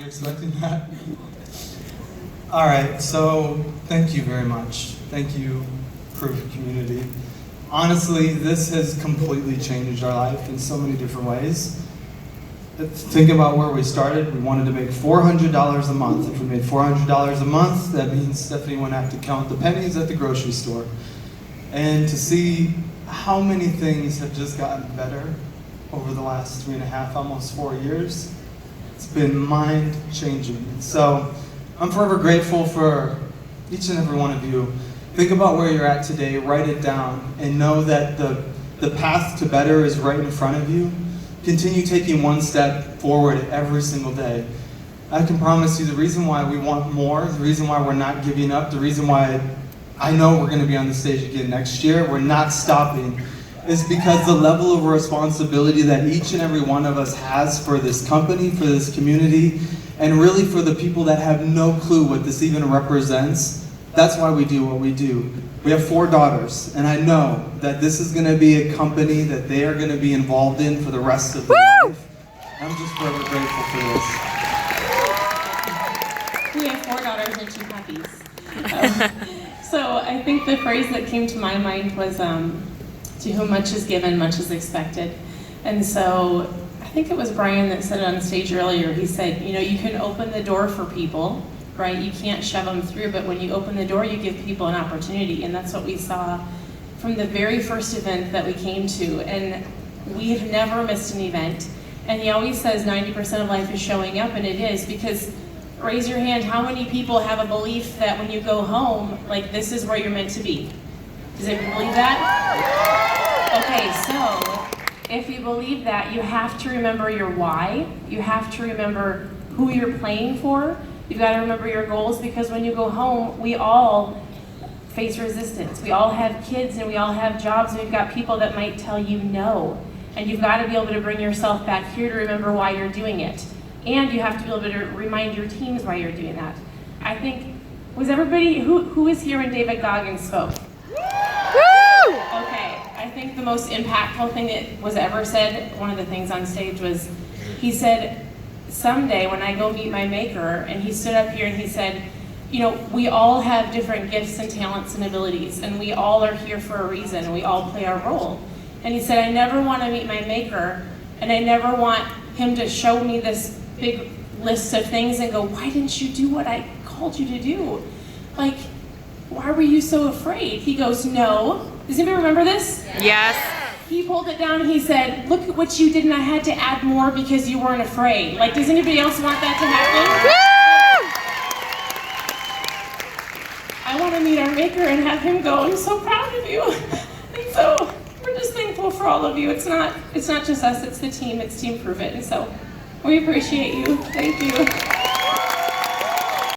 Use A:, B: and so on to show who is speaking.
A: expecting that? All right, so thank you very much. Thank you, Prüvers community. Honestly, this has completely changed our life in so many different ways. Think about where we started. We wanted to make $400 a month. If we made $400 a month, that means Stephanie wouldn't have to count the pennies at the grocery store. And to see how many things have just gotten better over the last 3.5, almost 4 years, it's been mind-changing. So I'm forever grateful for each and every one of you. Think about where you're at today, write it down, and know that the path to better is right in front of you. Continue taking one step forward every single day. I can promise you the reason why we want more, the reason why we're not giving up, the reason why I know we're going to be on the stage again next year, we're not stopping, is because the level of responsibility that each and every one of us has for this company, for this community, and really for the people that have no clue what this even represents. That's why we do what we do. We have 4 daughters, and I know that this is going to be a company that they are going to be involved in for the rest of their life. I'm just forever grateful for this.
B: We have 4 daughters and 2 puppies. So I think the phrase that came to my mind was, to whom much is given, much is expected. And so I think it was Brian that said it on stage earlier. He said, you know, you can open the door for people, right? You can't shove them through, but when you open the door, you give people an opportunity. And that's what we saw from the very first event that we came to. And we have never missed an event. And he always says 90% of life is showing up, and it is, because raise your hand, how many people have a belief that when you go home, like, this is where you're meant to be? Does anybody believe that? Okay, so if you believe that, you have to remember your why. You have to remember who you're playing for. You've got to remember your goals, because when you go home, we all face resistance. We all have kids and we all have jobs, and we've got people that might tell you no. And you've got to be able to bring yourself back here to remember why you're doing it. And you have to be able to remind your teams why you're doing that. I think, was everybody, who was here when David Goggins spoke? Okay, I think the most impactful thing that was ever said, one of the things on stage was, he said, someday when I go meet my maker, and he stood up here and he said, you know, we all have different gifts and talents and abilities, and we all are here for a reason, and we all play our role. And he said, I never want to meet my maker, and I never want him to show me this big list of things and go, why didn't you do what I called you to do? Like, why were you so afraid? He goes, no. Does anybody remember this?
C: Yes.
B: He pulled it down and he said, look at what you did, and I had to add more because you weren't afraid. Like, does anybody else want that to happen? I want to meet our maker and have him go, I'm so proud of you. And so we're just thankful for all of you. It's not just us, it's the team, it's Team Prove It. And so we appreciate you. Thank you.